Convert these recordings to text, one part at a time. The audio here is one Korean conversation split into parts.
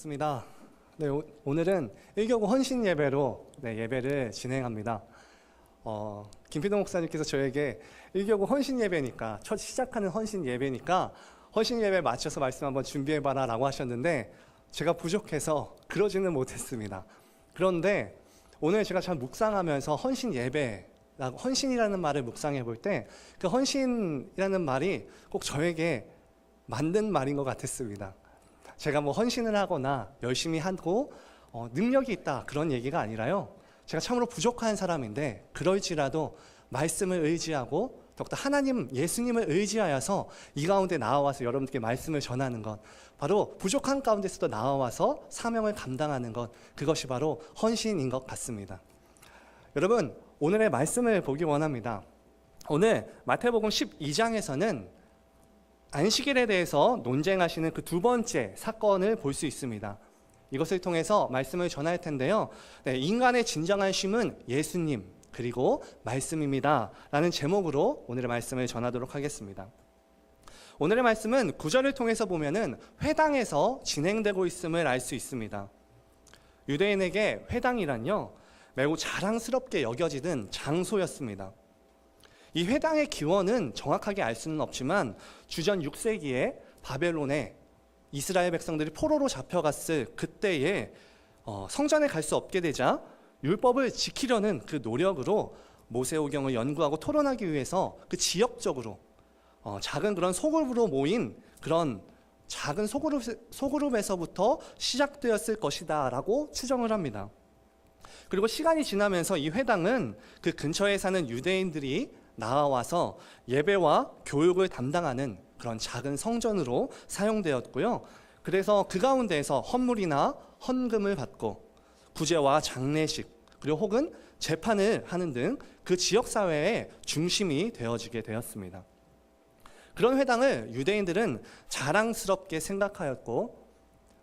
반갑습니다. 네, 오늘은 1교구 헌신 예배로 예배를 진행합니다. 김필동 목사님께서 저에게 1교구 헌신 예배니까, 첫 시작하는 헌신 예배니까 헌신 예배에 맞춰서 말씀 한번 준비해봐라 라고 하셨는데 제가 부족해서 그러지는 못했습니다. 그런데 오늘 제가 잘 묵상하면서 헌신 예배, 헌신이라는 말을 묵상해 볼 때 그 헌신이라는 말이 꼭 저에게 맞는 말인 것 같았습니다. 제가 뭐 헌신을 하거나 열심히 하고 능력이 있다 그런 얘기가 아니라요, 제가 참으로 부족한 사람인데 그럴지라도 말씀을 의지하고 더욱더 하나님 예수님을 의지하여서 이 가운데 나와서 여러분들께 말씀을 전하는 것, 바로 부족한 가운데서도 나와서 사명을 감당하는 것, 그것이 바로 헌신인 것 같습니다. 여러분, 오늘의 말씀을 보기 원합니다. 오늘 마태복음 12장에서는 안식일에 대해서 논쟁하시는 그 두 번째 사건을 볼 수 있습니다. 이것을 통해서 말씀을 전할 텐데요, 인간의 진정한 쉼은 예수님 그리고 말씀입니다 라는 제목으로 오늘의 말씀을 전하도록 하겠습니다. 오늘의 말씀은 9절을 통해서 보면은 회당에서 진행되고 있음을 알 수 있습니다. 유대인에게 회당이란요, 매우 자랑스럽게 여겨지는 장소였습니다. 이 회당의 기원은 정확하게 알 수는 없지만 주전 6세기에 바벨론에 이스라엘 백성들이 포로로 잡혀갔을 그때에 성전에 갈 수 없게 되자 율법을 지키려는 그 노력으로 모세오경을 연구하고 토론하기 위해서 그 지역적으로 작은 그런 소그룹으로 모인 그런 작은 소그룹에서부터 시작되었을 것이다 라고 추정을 합니다. 그리고 시간이 지나면서 이 회당은 그 근처에 사는 유대인들이 나와서 예배와 교육을 담당하는 그런 작은 성전으로 사용되었고요. 그래서 그 가운데에서 헌물이나 헌금을 받고 구제와 장례식, 그리고 혹은 재판을 하는 등 그 지역사회의 중심이 되어지게 되었습니다. 그런 회당을 유대인들은 자랑스럽게 생각하였고,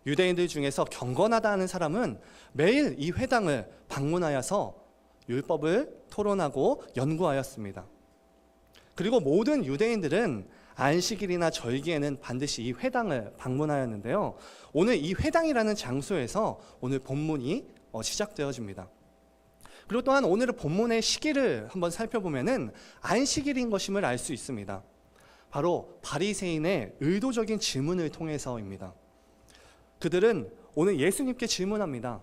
유대인들 중에서 경건하다 하는 사람은 매일 이 회당을 방문하여서 율법을 토론하고 연구하였습니다. 그리고 모든 유대인들은 안식일이나 절기에는 반드시 이 회당을 방문하였는데요, 오늘 이 회당이라는 장소에서 오늘 본문이 시작되어집니다. 그리고 또한 오늘의 본문의 시기를 한번 살펴보면은 안식일인 것임을 알 수 있습니다. 바로 바리새인의 의도적인 질문을 통해서입니다. 그들은 오늘 예수님께 질문합니다.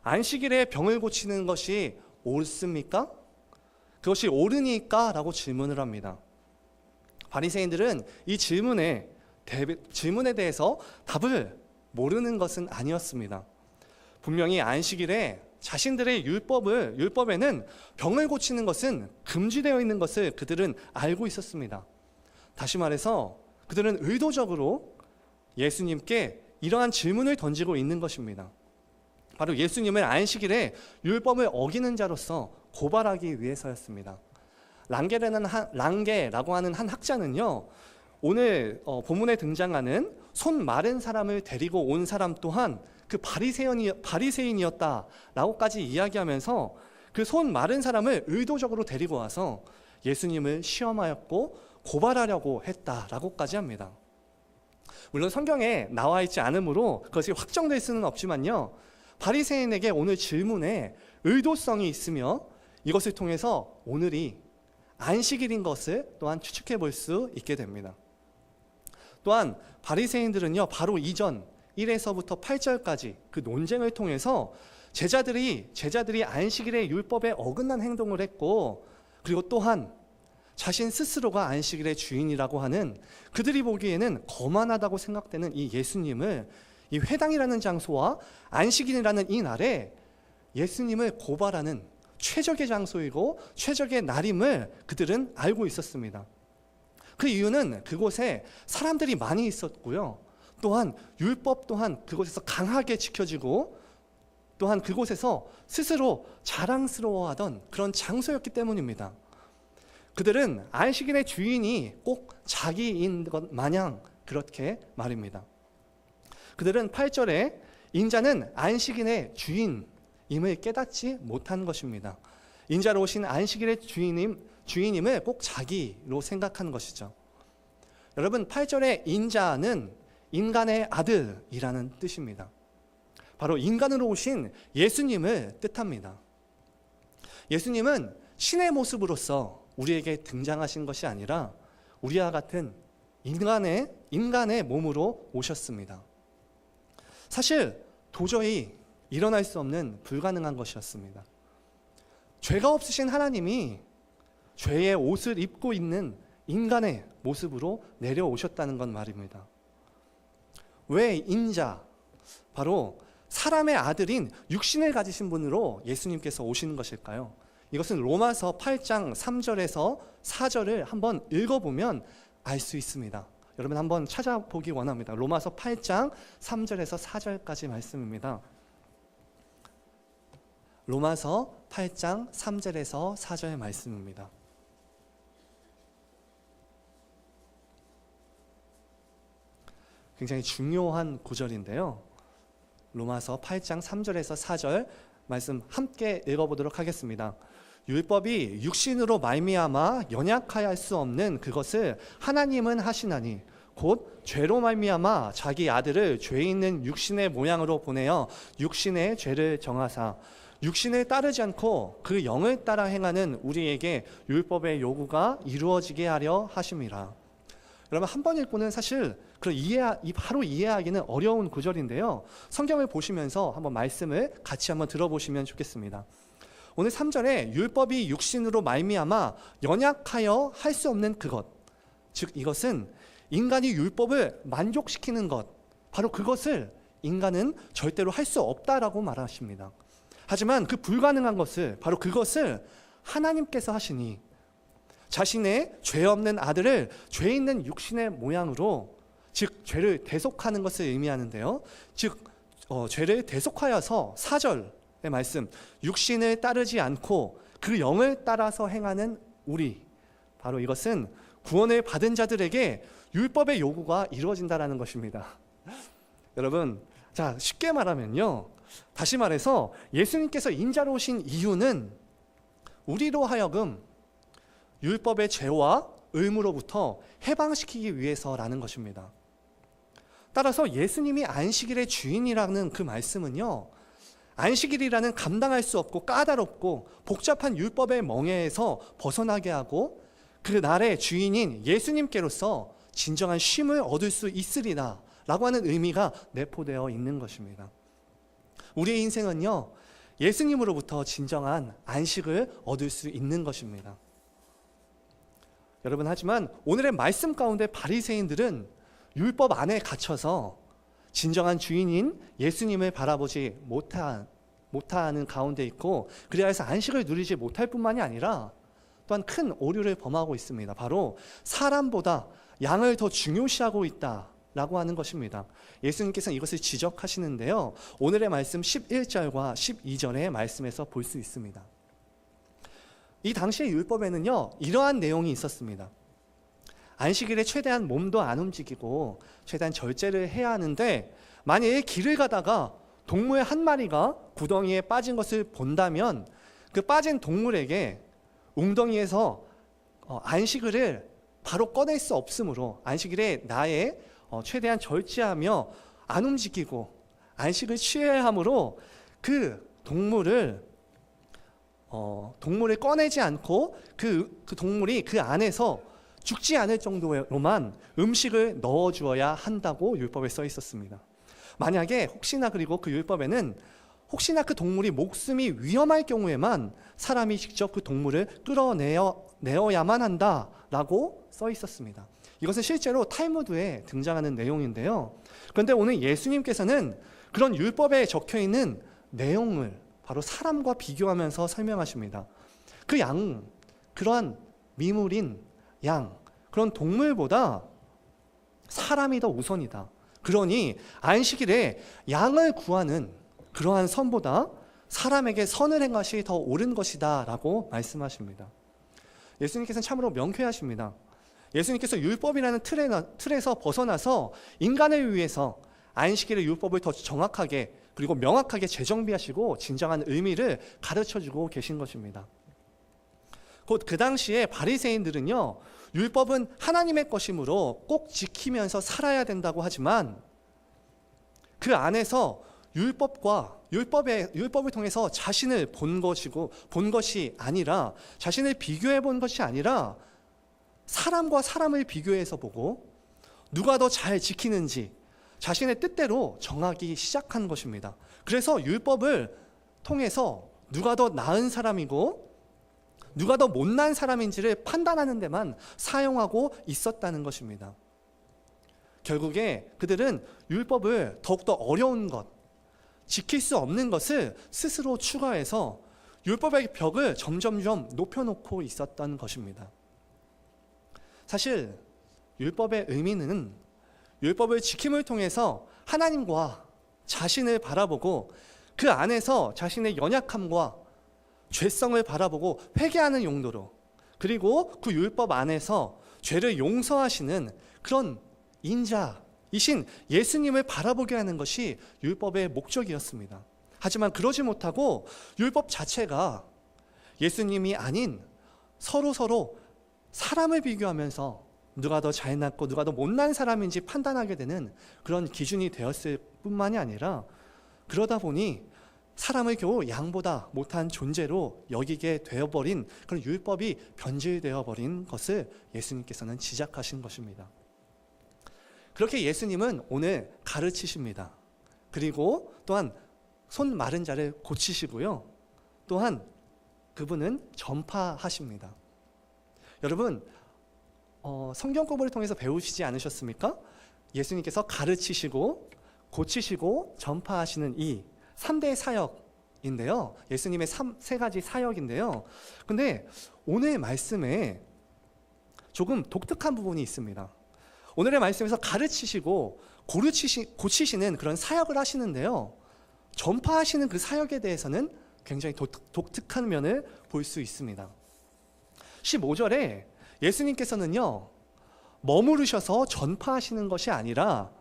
안식일에 병을 고치는 것이 옳습니까? 그것이 옳으니까? 라고 질문을 합니다. 바리새인들은 이 질문에 대해서 답을 모르는 것은 아니었습니다. 분명히 안식일에 자신들의 율법에는 병을 고치는 것은 금지되어 있는 것을 그들은 알고 있었습니다. 다시 말해서 그들은 의도적으로 예수님께 이러한 질문을 던지고 있는 것입니다. 바로 예수님을 안식일에 율법을 어기는 자로서 고발하기 위해서였습니다. 랑게라고 하는 한 학자는요, 오늘 본문에 등장하는 손 마른 사람을 데리고 온 사람 또한 그 바리새인이었다라고까지 이야기하면서 그 손 마른 사람을 의도적으로 데리고 와서 예수님을 시험하였고 고발하려고 했다라고까지 합니다. 물론 성경에 나와 있지 않으므로 그것이 확정될 수는 없지만요, 바리새인에게 오늘 질문에 의도성이 있으며 이것을 통해서 오늘이 안식일인 것을 또한 추측해 볼 수 있게 됩니다. 또한 바리새인들은요, 바로 이전 1에서부터 8절까지 그 논쟁을 통해서 제자들이 안식일의 율법에 어긋난 행동을 했고, 그리고 또한 자신 스스로가 안식일의 주인이라고 하는, 그들이 보기에는 거만하다고 생각되는 이 예수님을 이 회당이라는 장소와 안식일이라는 이 날에 예수님을 고발하는 최적의 장소이고 최적의 날임을 그들은 알고 있었습니다. 그 이유는 그곳에 사람들이 많이 있었고요, 또한 율법 또한 그곳에서 강하게 지켜지고, 또한 그곳에서 스스로 자랑스러워하던 그런 장소였기 때문입니다. 그들은 안식일의 주인이 꼭 자기인 것 마냥 그렇게 말입니다. 그들은 8절에 인자는 안식일의 주인임을 깨닫지 못한 것입니다. 인자로 오신 안식일의 주인임을 꼭 자기로 생각한 것이죠. 여러분, 8절의 인자는 인간의 아들이라는 뜻입니다. 바로 인간으로 오신 예수님을 뜻합니다. 예수님은 신의 모습으로서 우리에게 등장하신 것이 아니라 우리와 같은 인간의 몸으로 오셨습니다. 사실 도저히 일어날 수 없는 불가능한 것이었습니다. 죄가 없으신 하나님이 죄의 옷을 입고 있는 인간의 모습으로 내려오셨다는 건 말입니다. 왜 인자, 바로 사람의 아들인 육신을 가지신 분으로 예수님께서 오시는 것일까요? 이것은 로마서 8장 3절에서 4절을 한번 읽어보면 알 수 있습니다. 여러분 한번 찾아보기 원합니다. 로마서 8장 3절에서 4절까지 말씀입니다. 로마서 8장 3절에서 4절 말씀입니다. 굉장히 중요한 구절인데요. 로마서 8장 3절에서 4절 말씀 함께 읽어보도록 하겠습니다. 율법이 육신으로 말미암아 연약하여 할 수 없는 그것을 하나님은 하시나니 곧 죄로 말미암아 자기 아들을 죄 있는 육신의 모양으로 보내어 육신의 죄를 정하사 육신을 따르지 않고 그 영을 따라 행하는 우리에게 율법의 요구가 이루어지게 하려 하심이라. 여러분 한 번 읽고는 사실 바로 이해하기는 어려운 구절인데요. 성경을 보시면서 한번 말씀을 같이 한번 들어보시면 좋겠습니다. 오늘 3절에 율법이 육신으로 말미암아 연약하여 할 수 없는 그것, 즉 이것은 인간이 율법을 만족시키는 것, 바로 그것을 인간은 절대로 할 수 없다라고 말하십니다. 하지만 그 불가능한 것을, 바로 그것을 하나님께서 하시니 자신의 죄 없는 아들을 죄 있는 육신의 모양으로, 즉 죄를 대속하는 것을 의미하는데요. 즉 죄를 대속하여서 4절의 말씀, 육신을 따르지 않고 그 영을 따라서 행하는 우리, 바로 이것은 구원을 받은 자들에게 율법의 요구가 이루어진다는 것입니다. 여러분, 자 쉽게 말하면요, 다시 말해서 예수님께서 인자로 오신 이유는 우리로 하여금 율법의 죄와 의무로부터 해방시키기 위해서라는 것입니다. 따라서 예수님이 안식일의 주인이라는 그 말씀은요, 안식일이라는 감당할 수 없고 까다롭고 복잡한 율법의 멍에에서 벗어나게 하고 그 날의 주인인 예수님께로서 진정한 쉼을 얻을 수 있으리라 라고 하는 의미가 내포되어 있는 것입니다. 우리의 인생은요, 예수님으로부터 진정한 안식을 얻을 수 있는 것입니다. 여러분, 하지만 오늘의 말씀 가운데 바리새인들은 율법 안에 갇혀서 진정한 주인인 예수님을 바라보지 못하는 가운데 있고, 그래야 해서 안식을 누리지 못할 뿐만이 아니라 또한 큰 오류를 범하고 있습니다. 바로 사람보다 양을 더 중요시하고 있다라고 하는 것입니다. 예수님께서는 이것을 지적하시는데요, 오늘의 말씀 11절과 12절의 말씀에서 볼 수 있습니다. 이 당시의 율법에는요, 이러한 내용이 있었습니다. 안식일에 최대한 몸도 안 움직이고 최대한 절제를 해야 하는데, 만약에 길을 가다가 동물 한 마리가 구덩이에 빠진 것을 본다면 그 빠진 동물에게 웅덩이에서 안식일을 바로 꺼낼 수 없으므로 안식일에 나의 최대한 절제하며 안 움직이고 안식을 취해야 하므로 그 동물을 꺼내지 않고 그 동물이 그 안에서 죽지 않을 정도로만 음식을 넣어주어야 한다고 율법에 써 있었습니다. 만약에 혹시나, 그리고 그 율법에는 혹시나 그 동물이 목숨이 위험할 경우에만 사람이 직접 그 동물을 끌어내어야만 한다라고 써 있었습니다. 이것은 실제로 탈무드에 등장하는 내용인데요. 그런데 오늘 예수님께서는 그런 율법에 적혀있는 내용을 바로 사람과 비교하면서 설명하십니다. 그러한 미물인 양, 그런 동물보다 사람이 더 우선이다. 그러니 안식일에 양을 구하는 그러한 선보다 사람에게 선을 한 것이 더 옳은 것이다 라고 말씀하십니다. 예수님께서는 참으로 명쾌하십니다. 예수님께서 율법이라는 틀에서 벗어나서 인간을 위해서 안식일의 율법을 더 정확하게 그리고 명확하게 재정비하시고 진정한 의미를 가르쳐주고 계신 것입니다. 곧 그 당시에 바리새인들은요, 율법은 하나님의 것이므로 꼭 지키면서 살아야 된다고 하지만 그 안에서 율법을 통해서 자신을 본 것이 아니라, 자신을 비교해 본 것이 아니라 사람과 사람을 비교해서 보고 누가 더 잘 지키는지 자신의 뜻대로 정하기 시작한 것입니다. 그래서 율법을 통해서 누가 더 나은 사람이고 누가 더 못난 사람인지를 판단하는 데만 사용하고 있었다는 것입니다. 결국에 그들은 율법을 더욱더 어려운 것, 지킬 수 없는 것을 스스로 추가해서 율법의 벽을 점점점 높여놓고 있었던 것입니다. 사실 율법의 의미는 율법을 지킴을 통해서 하나님과 자신을 바라보고 그 안에서 자신의 연약함과 죄성을 바라보고 회개하는 용도로, 그리고 그 율법 안에서 죄를 용서하시는 그런 인자이신 예수님을 바라보게 하는 것이 율법의 목적이었습니다. 하지만 그러지 못하고 율법 자체가 예수님이 아닌 서로 사람을 비교하면서 누가 더 잘났고 누가 더 못난 사람인지 판단하게 되는 그런 기준이 되었을 뿐만이 아니라, 그러다 보니 사람을 겨우 양보다 못한 존재로 여기게 되어버린 그런 율법이 변질되어 버린 것을 예수님께서는 지적하신 것입니다. 그렇게 예수님은 오늘 가르치십니다. 그리고 또한 손 마른 자를 고치시고요, 또한 그분은 전파하십니다. 여러분, 성경 공부를 통해서 배우시지 않으셨습니까? 예수님께서 가르치시고 고치시고 전파하시는 이 3대 사역인데요. 예수님의 세 가지 사역인데요. 근데 오늘 말씀에 조금 독특한 부분이 있습니다. 오늘의 말씀에서 가르치시고 고치시는 그런 사역을 하시는데요, 전파하시는 그 사역에 대해서는 굉장히 독특한 면을 볼 수 있습니다. 15절에 예수님께서는요, 머무르셔서 전파하시는 것이 아니라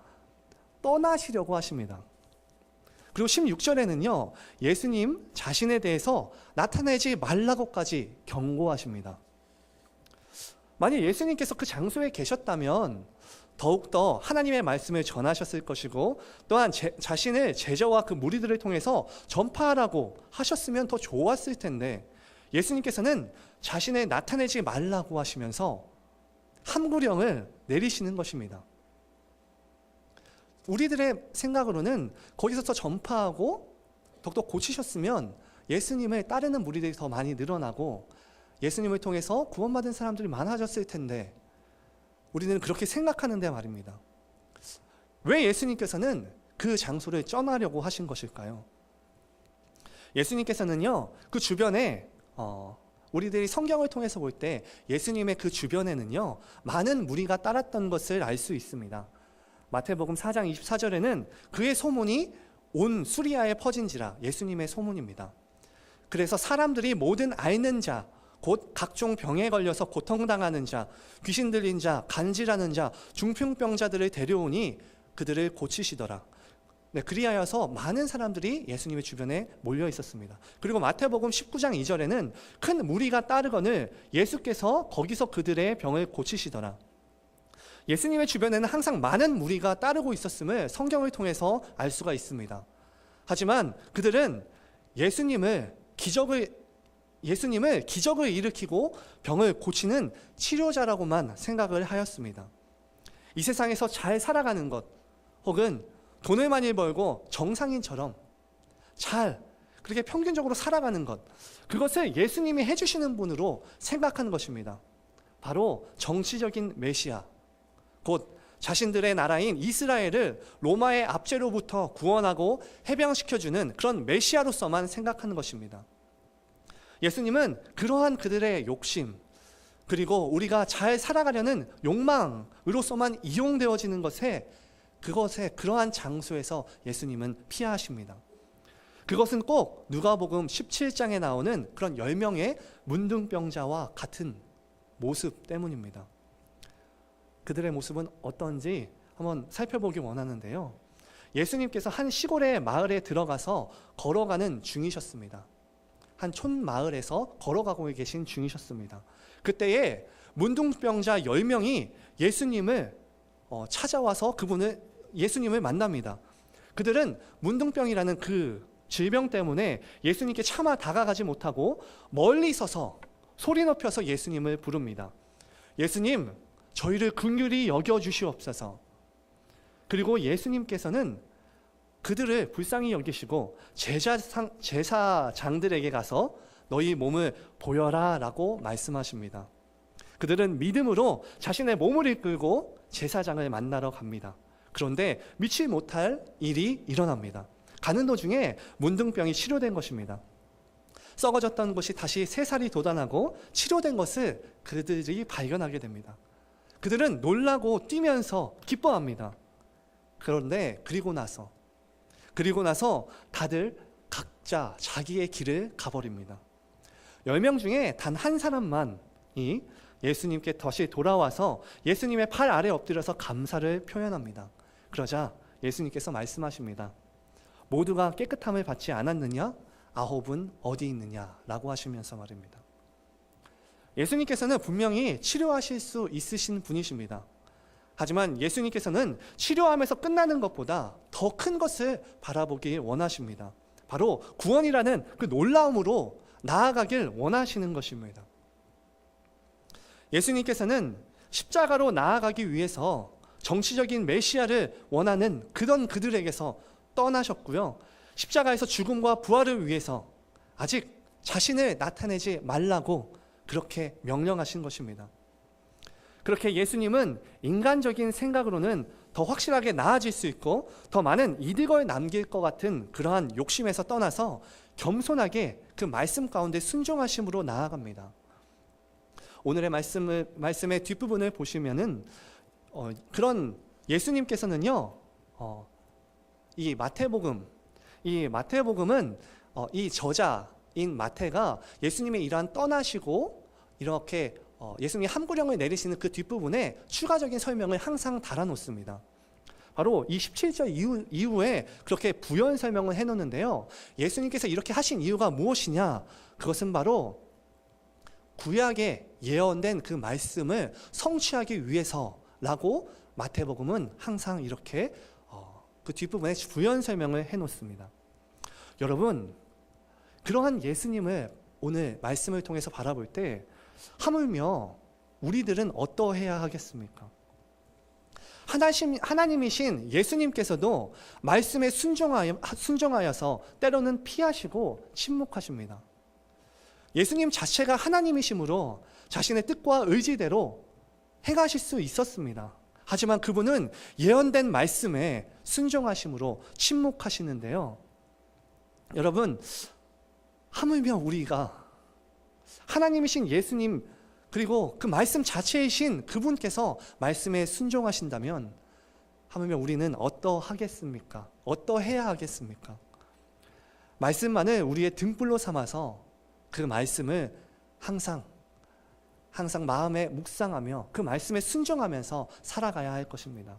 떠나시려고 하십니다. 그리고 16절에는요, 예수님 자신에 대해서 나타내지 말라고까지 경고하십니다. 만약 예수님께서 그 장소에 계셨다면 더욱더 하나님의 말씀을 전하셨을 것이고, 또한 자신을 제자와 그 무리들을 통해서 전파하라고 하셨으면 더 좋았을 텐데, 예수님께서는 자신을 나타내지 말라고 하시면서 함구령을 내리시는 것입니다. 우리들의 생각으로는 거기서 더 전파하고 더욱더 고치셨으면 예수님을 따르는 무리들이 더 많이 늘어나고 예수님을 통해서 구원받은 사람들이 많아졌을 텐데, 우리는 그렇게 생각하는데 말입니다. 왜 예수님께서는 그 장소를 떠나려고 하신 것일까요? 예수님께서는요, 그 주변에 우리들이 성경을 통해서 볼 때 예수님의 그 주변에는요, 많은 무리가 따랐던 것을 알 수 있습니다. 마태복음 4장 24절에는 그의 소문이 온 수리아에 퍼진지라, 예수님의 소문입니다. 그래서 사람들이 모든 앓는 자, 곧 각종 병에 걸려서 고통당하는 자, 귀신 들린 자, 간질하는 자, 중풍병자들을 데려오니 그들을 고치시더라. 네, 그리하여서 많은 사람들이 예수님의 주변에 몰려 있었습니다. 그리고 마태복음 19장 2절에는 큰 무리가 따르거늘 예수께서 거기서 그들의 병을 고치시더라. 예수님의 주변에는 항상 많은 무리가 따르고 있었음을 성경을 통해서 알 수가 있습니다. 하지만 그들은 예수님을 기적을 일으키고 병을 고치는 치료자라고만 생각을 하였습니다. 이 세상에서 잘 살아가는 것, 혹은 돈을 많이 벌고 정상인처럼 잘 그렇게 평균적으로 살아가는 것, 그것을 예수님이 해주시는 분으로 생각하는 것입니다. 바로 정치적인 메시아, 곧 자신들의 나라인 이스라엘을 로마의 압제로부터 구원하고 해방시켜주는 그런 메시아로서만 생각하는 것입니다. 예수님은 그러한 그들의 욕심, 그리고 우리가 잘 살아가려는 욕망으로서만 이용되어지는 그러한 장소에서 예수님은 피하십니다. 그것은 꼭 누가복음 17장에 나오는 그런 10명의 문둥병자와 같은 모습 때문입니다. 그들의 모습은 어떤지 한번 살펴보기 원하는데요, 예수님께서 한 시골의 마을에 들어가서 걸어가는 중이셨습니다. 한 촌마을에서 걸어가고 계신 중이셨습니다. 그때에 문둥병자 10명이 예수님을 찾아와서 예수님을 만납니다. 그들은 문둥병이라는 그 질병 때문에 예수님께 차마 다가가지 못하고 멀리 서서 소리 높여서 예수님을 부릅니다. 예수님, 저희를 긍휼히 여겨주시옵소서. 그리고 예수님께서는 그들을 불쌍히 여기시고 제사장들에게 가서 너희 몸을 보여라 라고 말씀하십니다. 그들은 믿음으로 자신의 몸을 이끌고 제사장을 만나러 갑니다. 그런데 미치 못할 일이 일어납니다. 가는 도중에 문둥병이 치료된 것입니다. 썩어졌던 것이 다시 새살이 돋아나고 치료된 것을 그들이 발견하게 됩니다. 그들은 놀라고 뛰면서 기뻐합니다. 그런데 그리고 나서 다들 각자 자기의 길을 가버립니다. 10명 중에 단 한 사람만이 예수님께 다시 돌아와서 예수님의 팔 아래 엎드려서 감사를 표현합니다. 그러자 예수님께서 말씀하십니다. 모두가 깨끗함을 받지 않았느냐? 9은 어디 있느냐? 라고 하시면서 말입니다. 예수님께서는 분명히 치료하실 수 있으신 분이십니다. 하지만 예수님께서는 치료하면서 끝나는 것보다 더 큰 것을 바라보길 원하십니다. 바로 구원이라는 그 놀라움으로 나아가길 원하시는 것입니다. 예수님께서는 십자가로 나아가기 위해서 정치적인 메시아를 원하는 그런 그들에게서 떠나셨고요. 십자가에서 죽음과 부활을 위해서 아직 자신을 나타내지 말라고 그렇게 명령하신 것입니다. 그렇게 예수님은 인간적인 생각으로는 더 확실하게 나아질 수 있고 더 많은 이득을 남길 것 같은 그러한 욕심에서 떠나서 겸손하게 그 말씀 가운데 순종하심으로 나아갑니다. 오늘의 말씀의 뒷부분을 보시면은 그런 예수님께서는요, 이 마태복음은 이 저자인 마태가 예수님의 이러한 떠나시고 이렇게 예수님이 함구령을 내리시는 그 뒷부분에 추가적인 설명을 항상 달아놓습니다. 바로 이 17절 이후에 그렇게 부연 설명을 해놓는데요. 예수님께서 이렇게 하신 이유가 무엇이냐? 그것은 바로 구약에 예언된 그 말씀을 성취하기 위해서라고 마태복음은 항상 이렇게 그 뒷부분에 부연 설명을 해놓습니다. 여러분, 그러한 예수님을 오늘 말씀을 통해서 바라볼 때 하물며 우리들은 어떠해야 하겠습니까? 하나님이신 예수님께서도 말씀에 순종하여서 때로는 피하시고 침묵하십니다. 예수님 자체가 하나님이시므로 자신의 뜻과 의지대로 행하실 수 있었습니다. 하지만 그분은 예언된 말씀에 순종하심으로 침묵하시는데요. 여러분, 하물며 우리가 하나님이신 예수님 그리고 그 말씀 자체이신 그분께서 말씀에 순종하신다면 하물며 우리는 어떠하겠습니까? 어떠해야 하겠습니까? 말씀만을 우리의 등불로 삼아서 그 말씀을 항상 마음에 묵상하며 그 말씀에 순종하면서 살아가야 할 것입니다.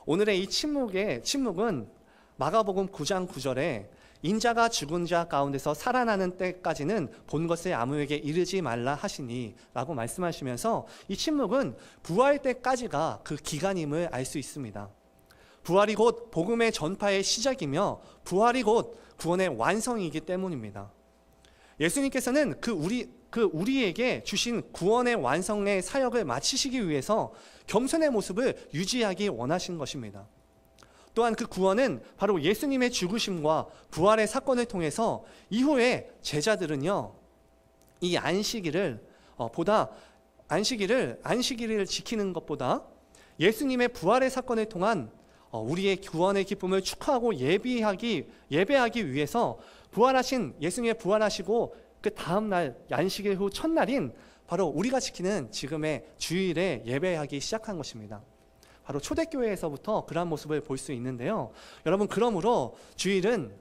오늘의 이 침묵은 마가복음 9장 9절에 인자가 죽은 자 가운데서 살아나는 때까지는 본 것을 아무에게 이르지 말라 하시니 라고 말씀하시면서 이 침묵은 부활 때까지가 그 기간임을 알 수 있습니다. 부활이 곧 복음의 전파의 시작이며 부활이 곧 구원의 완성이기 때문입니다. 예수님께서는 우리에게 주신 구원의 완성의 사역을 마치시기 위해서 겸손의 모습을 유지하기 원하신 것입니다. 또한 그 구원은 바로 예수님의 죽으심과 부활의 사건을 통해서 이후에 제자들은요, 이 안식일을 지키는 것보다 예수님의 부활의 사건을 통한 우리의 구원의 기쁨을 축하하고 예배하기 위해서 예수님의 부활하시고 그 다음날 안식일 후 첫날인 바로 우리가 지키는 지금의 주일에 예배하기 시작한 것입니다. 바로 초대교회에서부터 그러한 모습을 볼 수 있는데요. 여러분, 그러므로 주일은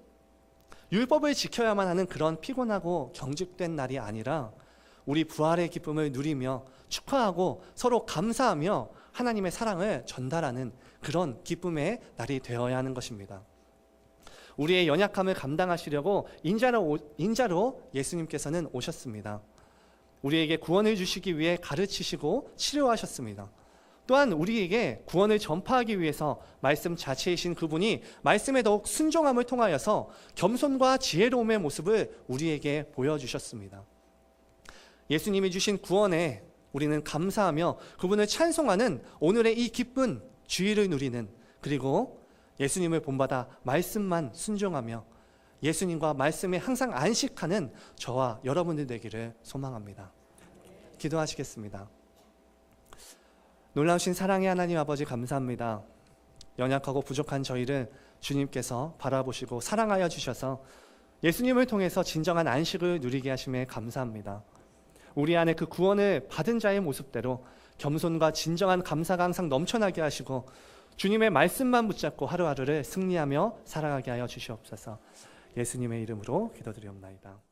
율법을 지켜야만 하는 그런 피곤하고 경직된 날이 아니라 우리 부활의 기쁨을 누리며 축하하고 서로 감사하며 하나님의 사랑을 전달하는 그런 기쁨의 날이 되어야 하는 것입니다. 우리의 연약함을 감당하시려고 인자로 예수님께서는 오셨습니다. 우리에게 구원을 주시기 위해 가르치시고 치료하셨습니다. 또한 우리에게 구원을 전파하기 위해서 말씀 자체이신 그분이 말씀에 더욱 순종함을 통하여서 겸손과 지혜로움의 모습을 우리에게 보여주셨습니다. 예수님이 주신 구원에 우리는 감사하며 그분을 찬송하는 오늘의 이 기쁜 주의를 누리는, 그리고 예수님을 본받아 말씀만 순종하며 예수님과 말씀에 항상 안식하는 저와 여러분들 되기를 소망합니다. 기도하시겠습니다. 놀라우신 사랑의 하나님 아버지, 감사합니다. 연약하고 부족한 저희를 주님께서 바라보시고 사랑하여 주셔서 예수님을 통해서 진정한 안식을 누리게 하심에 감사합니다. 우리 안에 그 구원을 받은 자의 모습대로 겸손과 진정한 감사가 항상 넘쳐나게 하시고 주님의 말씀만 붙잡고 하루하루를 승리하며 살아가게 하여 주시옵소서. 예수님의 이름으로 기도드리옵나이다.